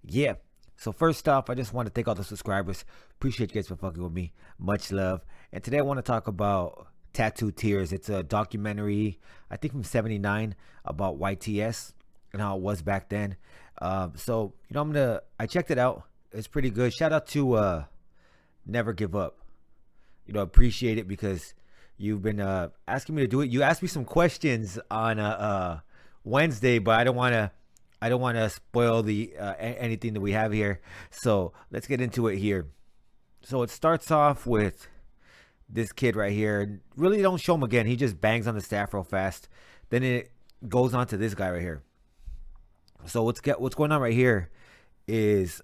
Yeah. So first off, I just want to thank all the subscribers. Appreciate you guys for fucking with me. Much love. And today I want to talk about Tattoo Tears. It's a documentary, I think from '79, about YTS and how it was back then. I checked it out. It's pretty good. Shout out to Never Give Up. Appreciate it because you've been asking me to do it. You asked me some questions on Wednesday, but I don't want to spoil the anything that we have here. So let's get into it here. So it starts off with this kid right here. Really don't show him again. He just bangs on the staff real fast. Then it goes on to this guy right here. So what's going on right here is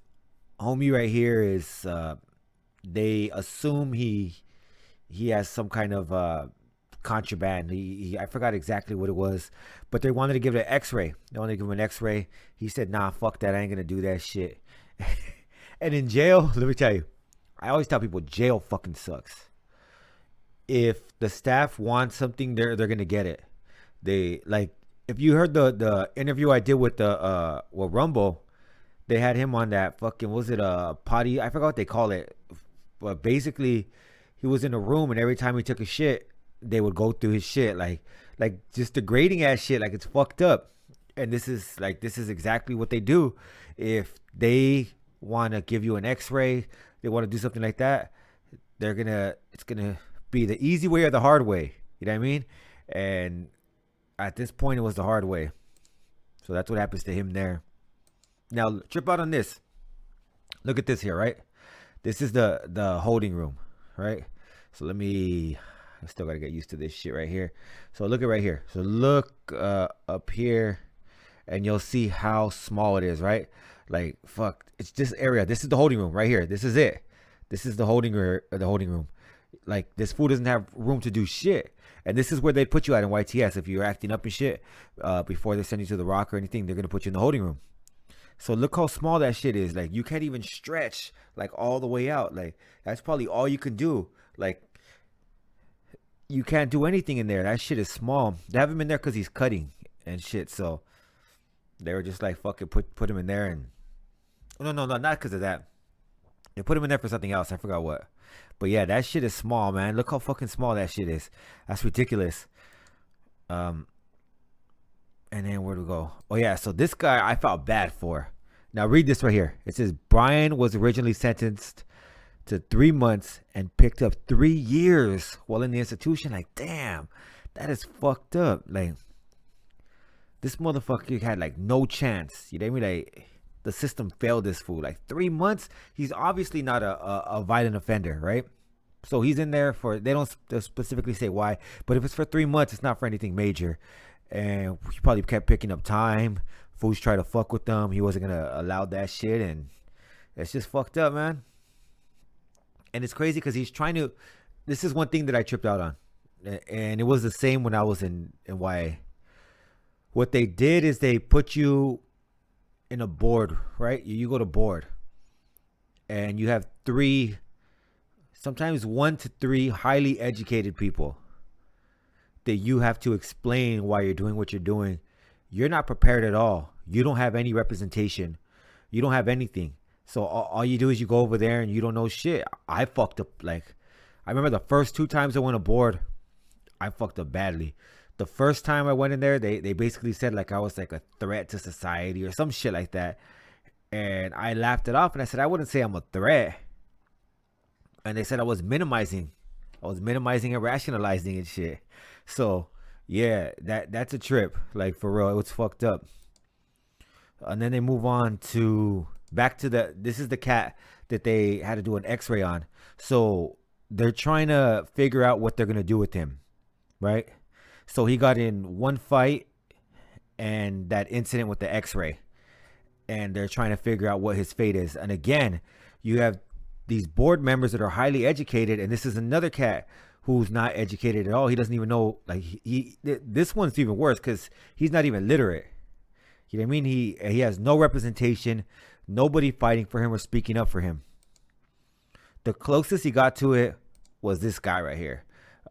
homie right here is they assume he has some kind of contraband. I forgot exactly what it was, but they wanted to give it an X-ray. They wanted to give him an X-ray. He said, "Nah, fuck that. I ain't gonna do that shit." And in jail, let me tell you, I always tell people jail fucking sucks. If the staff wants something, they're gonna get it. They like if you heard the interview I did with the Rumble, they had him on that fucking was it a potty? I forgot what they call it, but basically he was in a room and every time he took a shit, they would go through his shit like just degrading ass shit, like it's fucked up. And this is exactly what they do. If they want to give you an X-ray, they want to do something like that, it's gonna be the easy way or the hard way. You know what I mean? And at this point, it was the hard way. So that's what happens to him there. Now trip out on this. Look at this here, right? This is the holding room, right? So I still gotta get used to this shit right here. So look at right here. So look up here, and you'll see how small it is, right? Like fuck, it's this area. This is the holding room right here. This is it. This is the holding room. Like this fool doesn't have room to do shit, and this is where they'd put you at in YTS if you're acting up and shit. Before they send you to the rock or anything, they're gonna put you in the holding room. So look how small that shit is. Like you can't even stretch like all the way out. Like that's probably all you can do. Like you can't do anything in there. That shit is small. They have him in there because he's cutting and shit. So they were just like, fuck it, put him in there. And no, not because of that. They put him in there for something else. I forgot what. But yeah, that shit is small, man. Look how fucking small that shit is. That's ridiculous. And then where do we go? Oh yeah, so this guy I felt bad for. Now read this right here. It says Brian was originally sentenced to 3 months and picked up 3 years while in the institution. Like, damn, that is fucked up. Like, this motherfucker had like no chance. You know what I mean? Like, the system failed this fool. Like 3 months. He's obviously not a violent offender, right? So he's in there for. They don't specifically say why, but if it's for 3 months, it's not for anything major. And he probably kept picking up time. Fools try to fuck with them. He wasn't gonna allow that shit, and it's just fucked up, man. And it's crazy because he's trying to. This is one thing that I tripped out on, and it was the same when I was in YA. What they did is they put you in a board, right? You go to board, and you have 3, sometimes 1 to 3 highly educated people that you have to explain why you're doing what you're doing. You're not prepared at all. You don't have any representation. You don't have anything. So all you do is you go over there and you don't know shit. I fucked up. Like, I remember the first 2 times I went aboard, I fucked up badly. The first time I went in there, they basically said like I was like a threat to society or some shit like that. And I laughed it off and I said, I wouldn't say I'm a threat. And they said I was minimizing. And rationalizing and shit. So yeah, that's a trip. Like for real, it was fucked up. And then they move on to back to this is the cat that they had to do an X-ray on. So they're trying to figure out what they're gonna do with him, right? So he got in one fight and that incident with the X-ray, and they're trying to figure out what his fate is. And again, you have these board members that are highly educated, and this is another cat who's not educated at all. He doesn't even know. Like this one's even worse because he's not even literate. You know what I mean? He has no representation, nobody fighting for him or speaking up for him. The closest he got to it was this guy right here.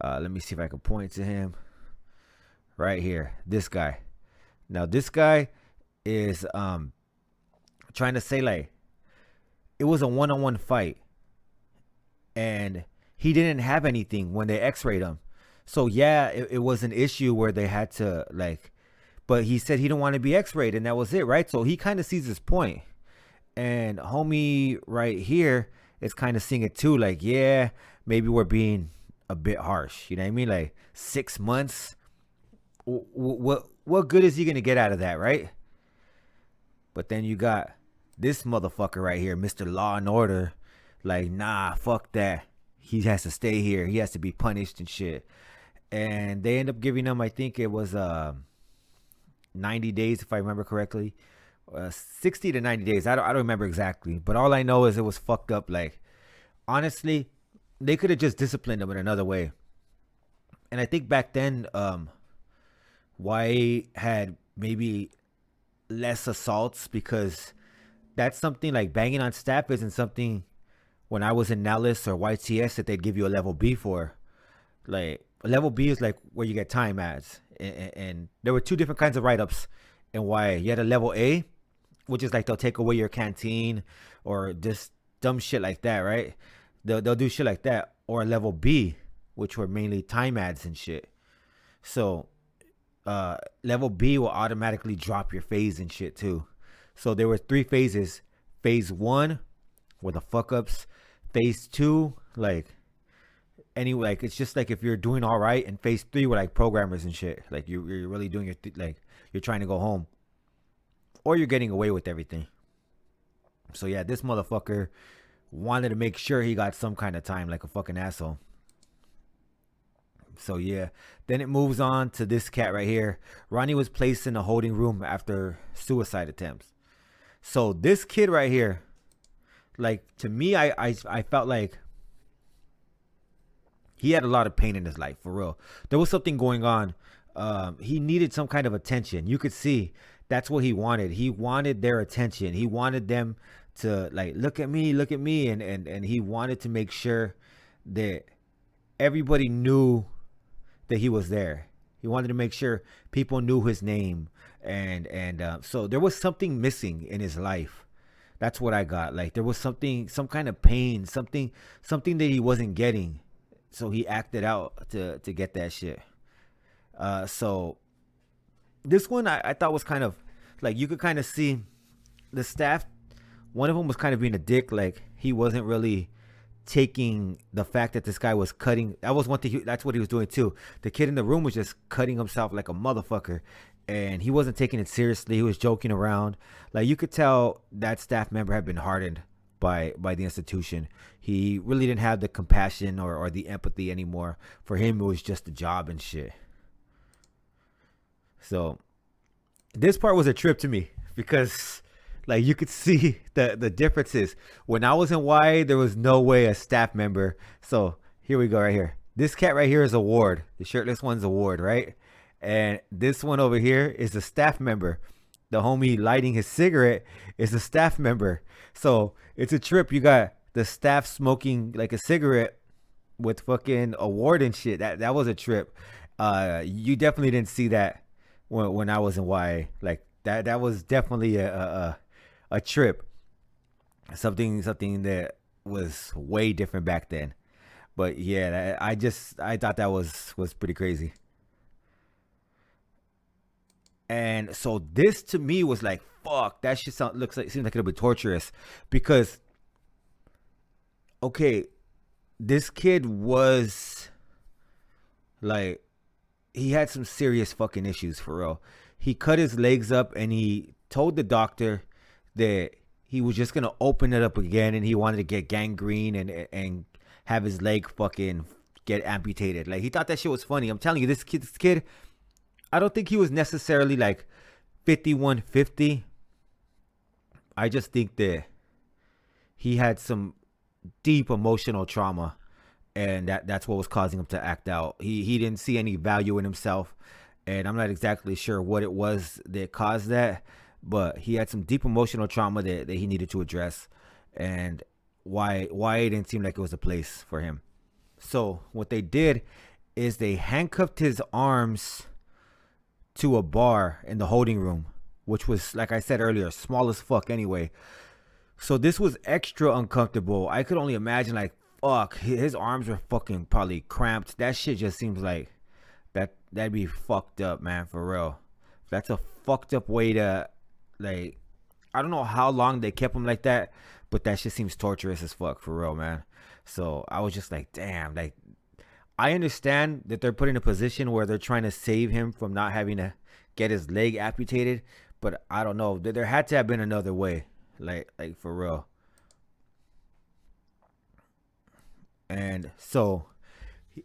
Let me see if I can point to him. Right here, this guy. Now this guy is trying to say like it was a one-on-one fight, and he didn't have anything when they x-rayed him. So yeah, it was an issue where they had to like, but he said he didn't want to be x-rayed, and that was it, right? So he kind of sees his point. And homie right here is kind of seeing it too, like, yeah, maybe we're being a bit harsh. You know what I mean? Like 6 months. What good is he gonna get out of that, right? But then you got this motherfucker right here, Mr. Law and Order, like, nah, fuck that. He has to stay here. He has to be punished and shit. And they end up giving him, I think it was 90 days, if I remember correctly. 60 to 90 days. I don't remember exactly. But all I know is it was fucked up. Like, honestly, they could have just disciplined him in another way. And I think back then, Y had maybe less assaults, because that's something like banging on staff isn't something when I was in Nellis or YTS that they'd give you a level B for. Like, a level B is like where you get time ads. And there were two different kinds of write-ups in YA. You had a level A, which is like they'll take away your canteen or just dumb shit like that, right? They'll do shit like that. Or a level B, which were mainly time ads and shit. So level B will automatically drop your phase and shit too. So there were 3 phases. Phase 1 were the fuck ups. Phase 2, like, anyway, like, it's just like if you're doing all right. And phase 3 were like programmers and shit. Like you're really doing your like you're trying to go home, or you're getting away with everything. So yeah, this motherfucker wanted to make sure he got some kind of time, like a fucking asshole. So yeah, then it moves on to this cat right here. Ronnie was placed in a holding room after suicide attempts. So this kid right here, like, to me, I felt like he had a lot of pain in his life, for real. There was something going on. He needed some kind of attention. You could see that's what he wanted. He wanted their attention. He wanted them to, like, look at me. And he wanted to make sure that everybody knew that he was there. He wanted to make sure people knew his name. And so there was something missing in his life. That's what I got. Like, there was something, some kind of pain, something that he wasn't getting. So he acted out to get that shit. So this one I thought was kind of like, you could kind of see the staff. One of them was kind of being a dick. Like, he wasn't really taking the fact that this guy was cutting. That was one thing. That's what he was doing too. The kid in the room was just cutting himself like a motherfucker. And he wasn't taking it seriously. He was joking around. Like, you could tell that staff member had been hardened by the institution. He really didn't have the compassion or the empathy anymore. For him, it was just a job and shit. So this part was a trip to me, because like, you could see the differences. When I was in Y, there was no way a staff member. So here we go right here. This cat right here is a ward. The shirtless one's a ward, right? And this one over here is a staff member. The homie lighting his cigarette is a staff member. So it's a trip. You got the staff smoking like a cigarette with fucking a ward and shit. That was a trip. You definitely didn't see that when I was in Y. Like, that was definitely a trip. Something that was way different back then. But yeah, I thought that was pretty crazy. And so this to me was like, fuck, that shit seems like it'll be torturous, because okay, this kid was like, he had some serious fucking issues, for real. He cut his legs up, and he told the doctor that he was just gonna open it up again, and he wanted to get gangrene and have his leg fucking get amputated. Like, he thought that shit was funny. I'm telling you, this kid, I don't think he was necessarily like 5150. I just think that he had some deep emotional trauma, and that's what was causing him to act out. He didn't see any value in himself, and I'm not exactly sure what it was that caused that, but he had some deep emotional trauma that he needed to address, and why it didn't seem like it was a place for him. So what they did is they handcuffed his arms to a bar in the holding room which was, like I said earlier, small as fuck anyway. So this was extra uncomfortable. I could only imagine, like, fuck, his arms were fucking probably cramped. That shit just seems like that'd be fucked up, man, for real. That's a fucked up way to, like, I don't know how long they kept him like that, but that shit seems torturous as fuck, for real, man. So I was just like, damn, like, I understand that they're put in a position where they're trying to save him from not having to get his leg amputated, but I don't know. There had to have been another way. Like for real. And so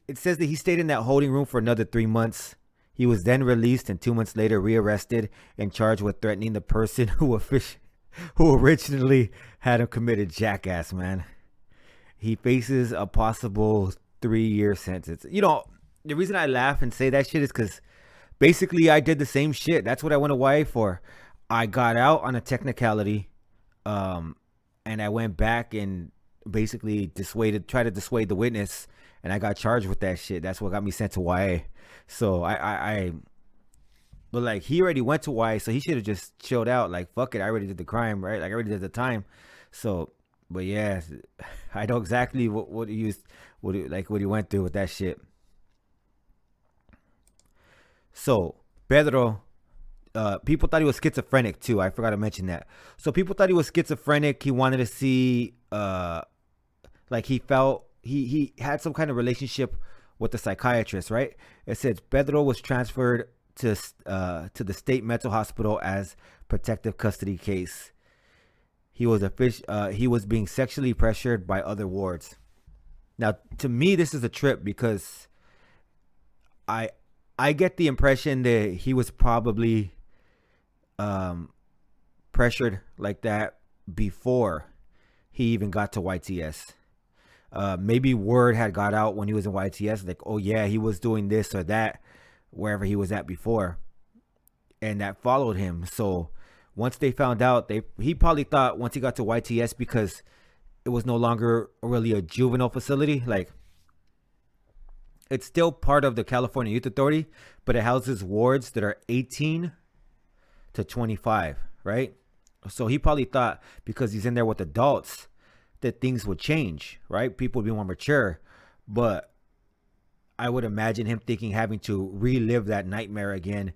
it says that he stayed in that holding room for another 3 months. He was then released and 2 months later rearrested and charged with threatening the person who originally had him committed jackass, man. He faces a possible 3-year sentence. You know, the reason I laugh and say that shit is because basically I did the same shit. That's what I went to YA for. I got out on a technicality. And I went back and basically tried to dissuade the witness, and I got charged with that shit. That's what got me sent to YA. So but like, he already went to YA, so he should have just chilled out. Like, fuck it, I already did the crime, right? Like, I already did the time. So, but yeah, I know exactly what he went through with that shit. So Pedro. People thought he was schizophrenic too. I forgot to mention that. So people thought he was schizophrenic. He wanted to see, like, he felt he had some kind of relationship with the psychiatrist, right? It says Pedro was transferred to the state mental hospital as protective custody case. He was being sexually pressured by other wards. Now, to me, this is a trip because I get the impression that he was probably pressured like that before he even got to YTS. Maybe word had got out when he was in YTS, like, oh yeah, he was doing this or that wherever he was at before, and that followed him. So once they found out, he probably thought once he got to YTS, because it was no longer really a juvenile facility, like, it's still part of the California Youth Authority, but it houses wards that are 18 to 25, right? So he probably thought because he's in there with adults that things would change, right? People would be more mature. But I would imagine him thinking having to relive that nightmare again,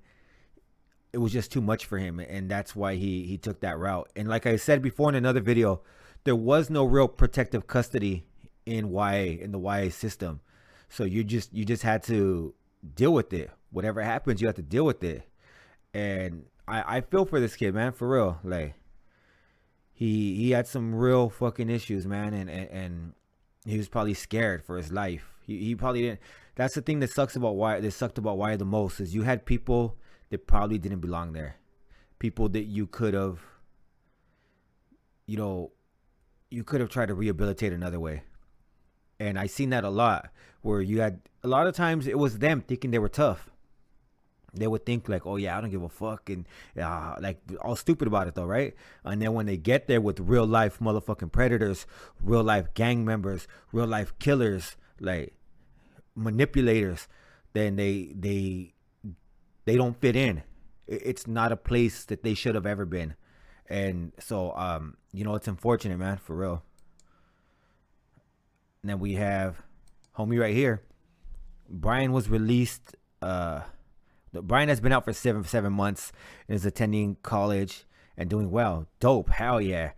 it was just too much for him. And that's why he took that route. And like I said before in another video, there was no real protective custody in the YA system. So you just had to deal with it. Whatever happens, you have to deal with it. And I feel for this kid, man, for real. Like, he had some real fucking issues, man, and he was probably scared for his life. He probably didn't. That's the thing that sucked about YA the most, is you had people that probably didn't belong there. People that you could have tried to rehabilitate another way. And I seen that a lot, where you had a lot of times it was them thinking they were tough. They would think like, oh yeah, I don't give a fuck, and like, all stupid about it though, right? And then when they get there with real life motherfucking predators, real life gang members, real life killers, like manipulators, then they don't fit in. It's not a place that they should have ever been. And so it's unfortunate, man, for real. And then we have homie right here. Brian was released. Brian has been out for seven months and is attending college and doing well. Dope. Hell yeah.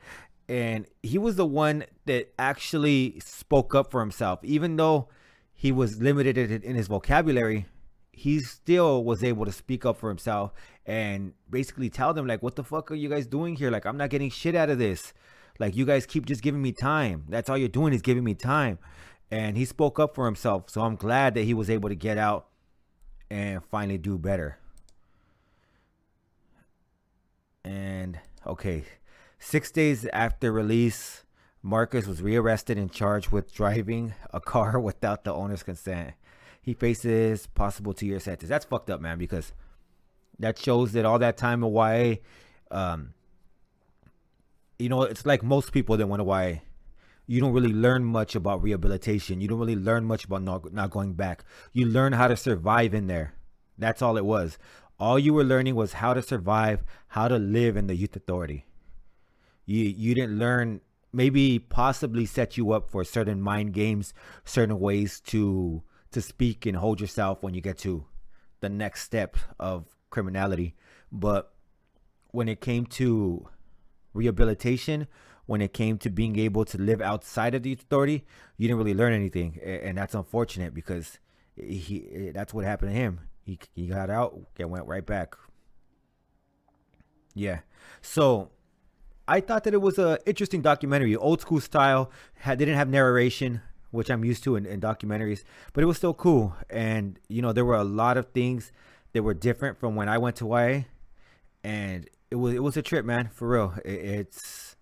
And he was the one that actually spoke up for himself. Even though he was limited in his vocabulary, he still was able to speak up for himself and basically tell them, like, what the fuck are you guys doing here? Like, I'm not getting shit out of this. Like, you guys keep just giving me time. That's all you're doing is giving me time. And he spoke up for himself. So I'm glad that he was able to get out and finally do better. And okay, 6 days after release, Marcus was rearrested and charged with driving a car without the owner's consent. He faces possible 2-year sentence. That's fucked up, man, because that shows that all that time in YA, it's like most people that went to YA. You don't really learn much about rehabilitation. You don't really learn much about not going back. You learn how to survive in there. That's all it was. All you were learning was how to survive, how to live in the youth authority. You didn't learn, maybe possibly set you up for certain mind games, certain ways to speak and hold yourself when you get to the next step of criminality. But when it came to rehabilitation, when it came to being able to live outside of the authority, you didn't really learn anything, and that's unfortunate because that's what happened to him. He got out and went right back. Yeah. So I thought that it was an interesting documentary, old school style. Didn't have narration, which I'm used to in documentaries, but it was still cool. And there were a lot of things that were different from when I went to YA, and it was a trip, man, for real. It's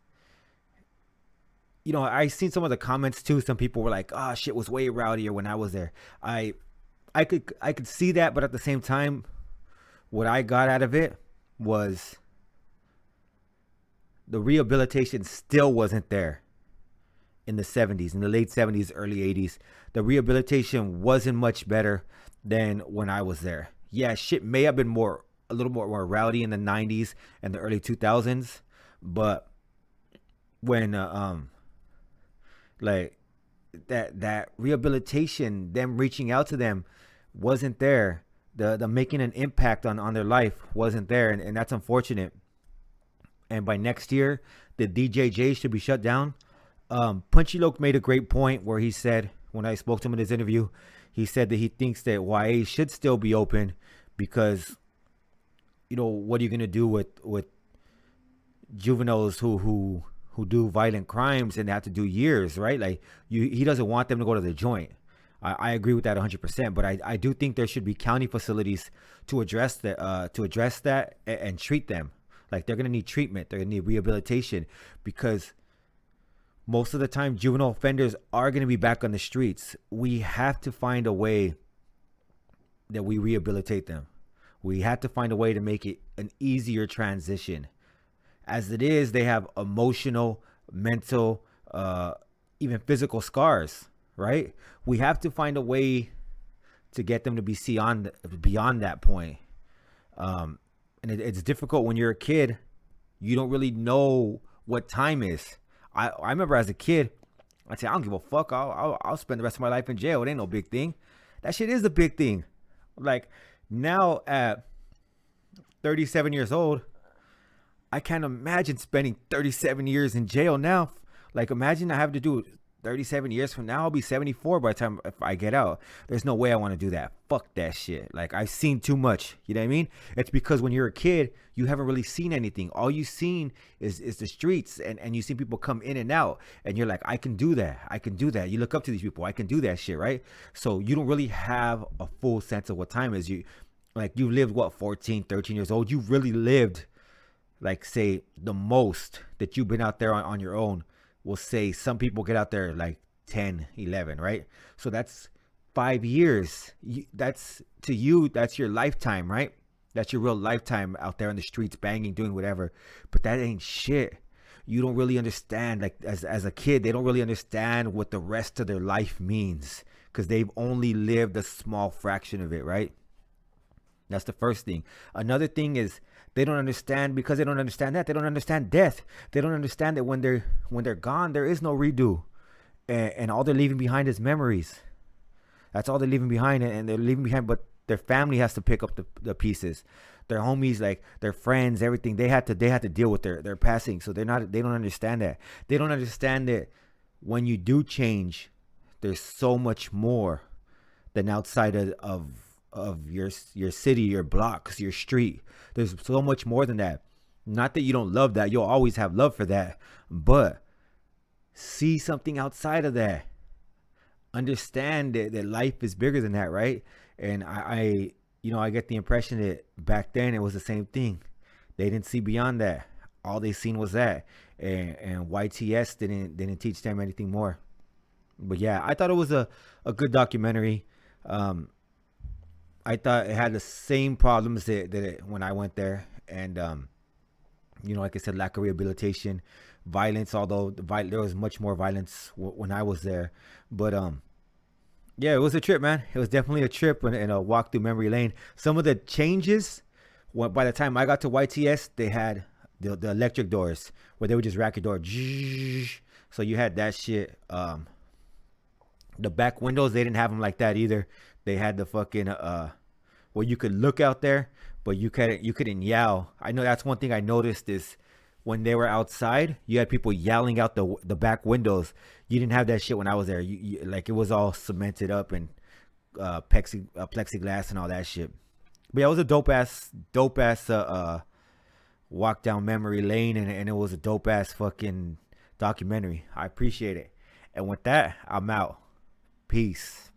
I seen some of the comments too. Some people were like, "Oh, shit was way rowdier when I was there." I could see that, but at the same time, what I got out of it was the rehabilitation still wasn't there in the 70s, in the late 70s, early 80s. The rehabilitation wasn't much better than when I was there. Yeah, shit may have been a little more rowdy in the 90s and the early 2000s, but when like that rehabilitation, them reaching out to them wasn't there. The making an impact on their life wasn't there, and that's unfortunate. And by next year, the DJJ should be shut down. Punchy Loke made a great point where he said, when I spoke to him in his interview, he said that he thinks that YA should still be open because, what are you gonna do with juveniles who do violent crimes and have to do years, right? Like he doesn't want them to go to the joint. I agree with that 100%, but I do think there should be county facilities to address that and treat them. Like they're gonna need treatment, they're gonna need rehabilitation, because most of the time juvenile offenders are gonna be back on the streets. We have to find a way that we rehabilitate them. We have to find a way to make it an easier transition. As it is, they have emotional, mental, even physical scars, right? We have to find a way to get them to be beyond that point. And it's difficult when you're a kid. You don't really know what time is. I remember as a kid, I'd say, I don't give a fuck. I'll spend the rest of my life in jail. It ain't no big thing. That shit is a big thing. Like now at 37 years old, I can't imagine spending 37 years in jail now. Like imagine I have to do 37 years from now. I'll be 74 by the time if I get out. There's no way I want to do that. Fuck that shit. Like I've seen too much. You know what I mean? It's because when you're a kid, you haven't really seen anything. All you've seen is the streets, and you see people come in and out, and you're like, I can do that. I can do that. You look up to these people. I can do that shit, right? So you don't really have a full sense of what time is. You lived 14, 13 years old. You've really lived, like, say, the most that you've been out there on your own. We'll say some people get out there like 10, 11, right? So that's 5 years. That's to you, that's your lifetime, right? That's your real lifetime out there in the streets, banging, doing whatever. But that ain't shit. You don't really understand, like as a kid, they don't really understand what the rest of their life means because they've only lived a small fraction of it, right? That's the first thing. Another thing is they don't understand, because they don't understand that. They don't understand death. They don't understand that when they're gone, there is no redo. And all they're leaving behind is memories. That's all they're leaving behind, and they're leaving behind, but their family has to pick up the pieces. Their homies, like their friends, everything, they had to deal with their passing. So they don't understand that. They don't understand that when you do change, there's so much more than outside of your city, your blocks, your street. There's so much more than that. Not that you don't love that. You'll always have love for that. But see something outside of that. Understand that life is bigger than that, right? And I get the impression that back then it was the same thing. They didn't see beyond that. All they seen was that. And YTS didn't teach them anything more. But yeah, I thought it was a good documentary. I thought it had the same problems that when I went there, and like I said, lack of rehabilitation, violence. Although there was much more violence when I was there, but yeah, it was a trip, man. It was definitely a trip and a walk through memory lane. Some of the changes By the time I got to YTS, they had the electric doors where they would just rack your door. So you had that shit. The back windows, they didn't have them like that either. They had the fucking where you could look out there, but you couldn't yell. I know that's one thing I noticed is when they were outside, you had people yelling out the back windows. You didn't have that shit when I was there. You like it was all cemented up and plexiglass and all that shit. But yeah, it was a dope ass walk down memory lane, and it was a dope ass fucking documentary. I appreciate it. And with that, I'm out. Peace.